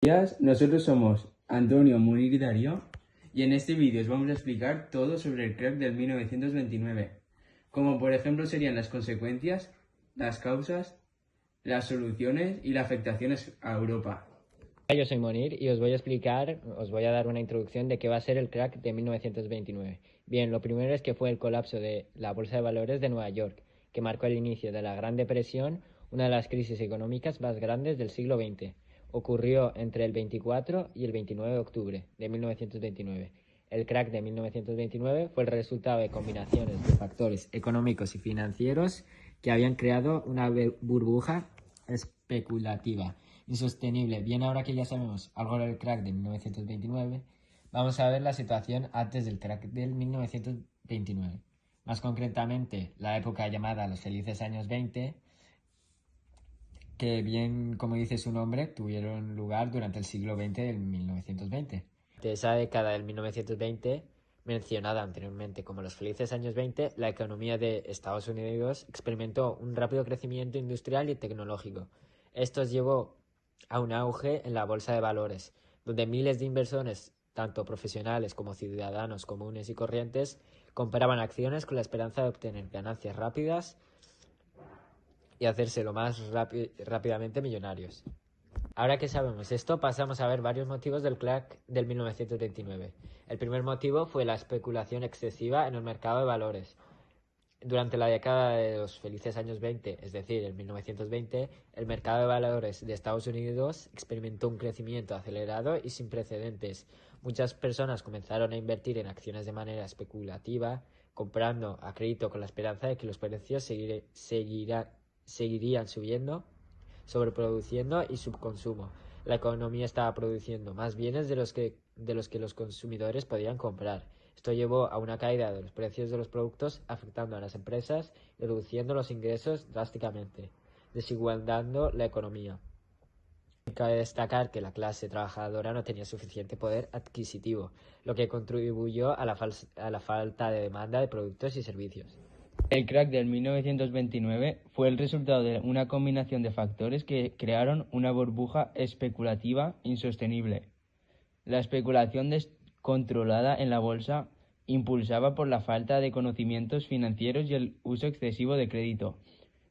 Días, nosotros somos Antonio, Munir y Darío, y en este vídeo os vamos a explicar todo sobre el crack del 1929, como por ejemplo serían las consecuencias, las causas, las soluciones y las afectaciones a Europa. Yo soy Monir y os voy a dar una introducción de qué va a ser el crack de 1929. Bien, lo primero es que fue el colapso de la Bolsa de Valores de Nueva York, que marcó el inicio de la Gran Depresión, una de las crisis económicas más grandes del siglo XX. Ocurrió entre el 24 y el 29 de octubre de 1929. El crack de 1929 fue el resultado de combinaciones de factores económicos y financieros que habían creado una burbuja especulativa insostenible. Bien, ahora que ya sabemos algo del crack de 1929, vamos a ver la situación antes del crack del 1929. Más concretamente, la época llamada los felices años 20, que bien, como dice su nombre, tuvieron lugar durante el siglo XX del 1920. De esa década del 1920, mencionada anteriormente como los felices años 20, la economía de Estados Unidos experimentó un rápido crecimiento industrial y tecnológico. Esto llevó a un auge en la bolsa de valores, donde miles de inversores, tanto profesionales como ciudadanos comunes y corrientes, compraban acciones con la esperanza de obtener ganancias rápidas y hacerse lo más rápidamente millonarios. Ahora que sabemos esto, pasamos a ver varios motivos del crack del 1929. El primer motivo fue la especulación excesiva en el mercado de valores. Durante la década de los felices años 20, es decir, el 1920, el mercado de valores de Estados Unidos experimentó un crecimiento acelerado y sin precedentes. Muchas personas comenzaron a invertir en acciones de manera especulativa, comprando a crédito con la esperanza de que los precios seguirían subiendo, sobreproduciendo y subconsumo. La economía estaba produciendo más bienes de los que los consumidores podían comprar. Esto llevó a una caída de los precios de los productos, afectando a las empresas y reduciendo los ingresos drásticamente, desigualando la economía. Cabe destacar que la clase trabajadora no tenía suficiente poder adquisitivo, lo que contribuyó a la falta de demanda de productos y servicios. El crack del 1929 fue el resultado de una combinación de factores que crearon una burbuja especulativa insostenible. La especulación descontrolada en la bolsa, impulsada por la falta de conocimientos financieros y el uso excesivo de crédito,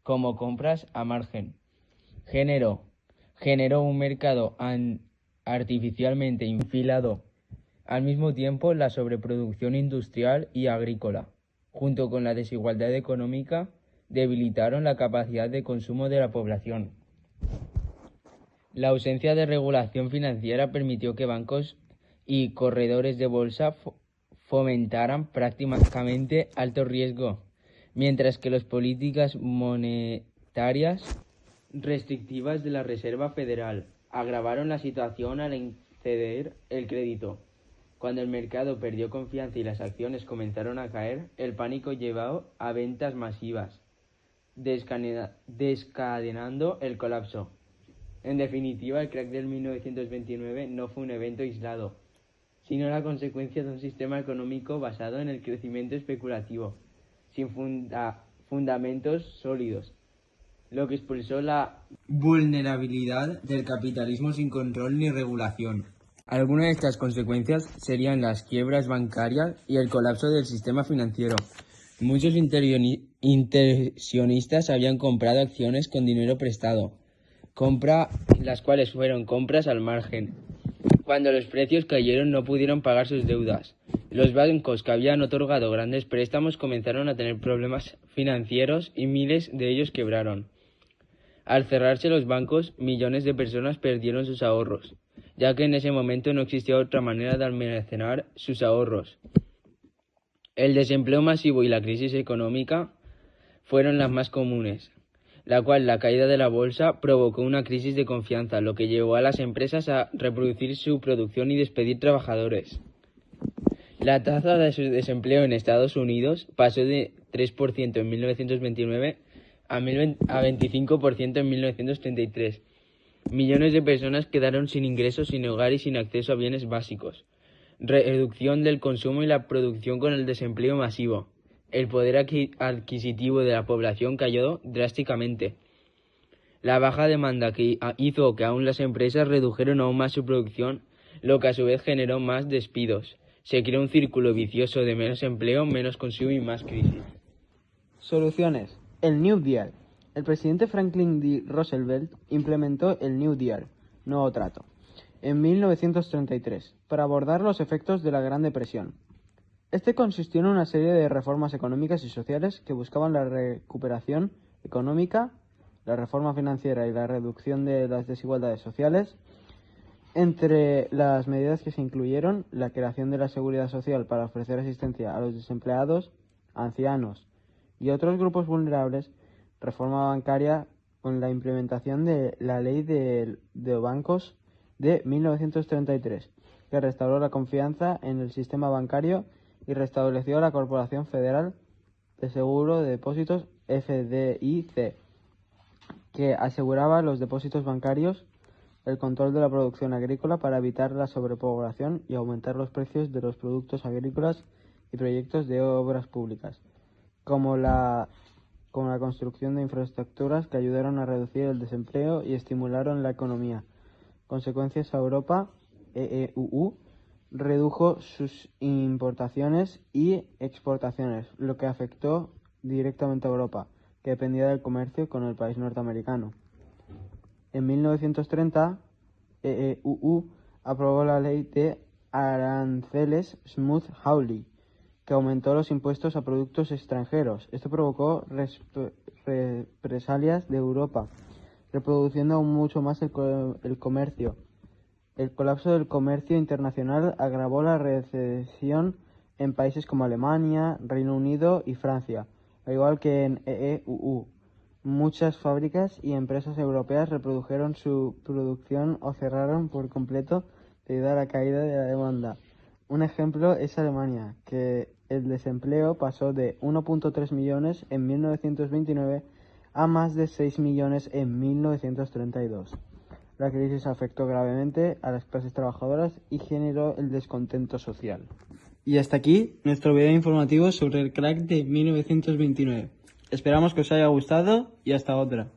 como compras a margen, generó un mercado artificialmente inflado. Al mismo tiempo, la sobreproducción industrial y agrícola, junto con la desigualdad económica, debilitaron la capacidad de consumo de la población. La ausencia de regulación financiera permitió que bancos y corredores de bolsa fomentaran prácticamente alto riesgo, mientras que las políticas monetarias restrictivas de la Reserva Federal agravaron la situación al conceder el crédito. Cuando el mercado perdió confianza y las acciones comenzaron a caer, el pánico llevó a ventas masivas, desencadenando el colapso. En definitiva, el crack del 1929 no fue un evento aislado, sino la consecuencia de un sistema económico basado en el crecimiento especulativo, sin fundamentos sólidos, lo que expulsó la vulnerabilidad del capitalismo sin control ni regulación. Algunas de estas consecuencias serían las quiebras bancarias y el colapso del sistema financiero. Muchos inversionistas habían comprado acciones con dinero prestado, las cuales fueron compras al margen. Cuando los precios cayeron, no pudieron pagar sus deudas. Los bancos que habían otorgado grandes préstamos comenzaron a tener problemas financieros y miles de ellos quebraron. Al cerrarse los bancos, millones de personas perdieron sus ahorros, ya que en ese momento no existía otra manera de almacenar sus ahorros. El desempleo masivo y la crisis económica fueron las más comunes, la cual la caída de la bolsa provocó una crisis de confianza, lo que llevó a las empresas a reducir su producción y despedir trabajadores. La tasa de desempleo en Estados Unidos pasó de 3% en 1929 a 25% en 1933. Millones de personas quedaron sin ingresos, sin hogar y sin acceso a bienes básicos. Reducción del consumo y la producción con el desempleo masivo. El poder adquisitivo de la población cayó drásticamente. La baja demanda que hizo que aún las empresas redujeron aún más su producción, lo que a su vez generó más despidos. Se creó un círculo vicioso de menos empleo, menos consumo y más crisis. Soluciones. El New Deal. El presidente Franklin D. Roosevelt implementó el New Deal, nuevo trato, en 1933, para abordar los efectos de la Gran Depresión. Este consistió en una serie de reformas económicas y sociales que buscaban la recuperación económica, la reforma financiera y la reducción de las desigualdades sociales. Entre las medidas que se incluyeron, la creación de la seguridad social para ofrecer asistencia a los desempleados, ancianos y otros grupos vulnerables, reforma bancaria con la implementación de la Ley de Bancos de 1933, que restauró la confianza en el sistema bancario y restableció la Corporación Federal de Seguro de Depósitos FDIC, que aseguraba los depósitos bancarios, el control de la producción agrícola para evitar la sobrepoblación y aumentar los precios de los productos agrícolas y proyectos de obras públicas, como la construcción de infraestructuras que ayudaron a reducir el desempleo y estimularon la economía. Consecuencias a Europa, EEUU redujo sus importaciones y exportaciones, lo que afectó directamente a Europa, que dependía del comercio con el país norteamericano. En 1930, EEUU aprobó la ley de aranceles Smoot-Hawley, que aumentó los impuestos a productos extranjeros. Esto provocó represalias de Europa, reproduciendo aún mucho más el comercio. El colapso del comercio internacional agravó la recesión en países como Alemania, Reino Unido y Francia, al igual que en EEUU. Muchas fábricas y empresas europeas redujeron su producción o cerraron por completo debido a la caída de la demanda. Un ejemplo es Alemania, que el desempleo pasó de 1.3 millones en 1929 a más de 6 millones en 1932. La crisis afectó gravemente a las clases trabajadoras y generó el descontento social. Y hasta aquí nuestro video informativo sobre el crack de 1929. Esperamos que os haya gustado y hasta otra.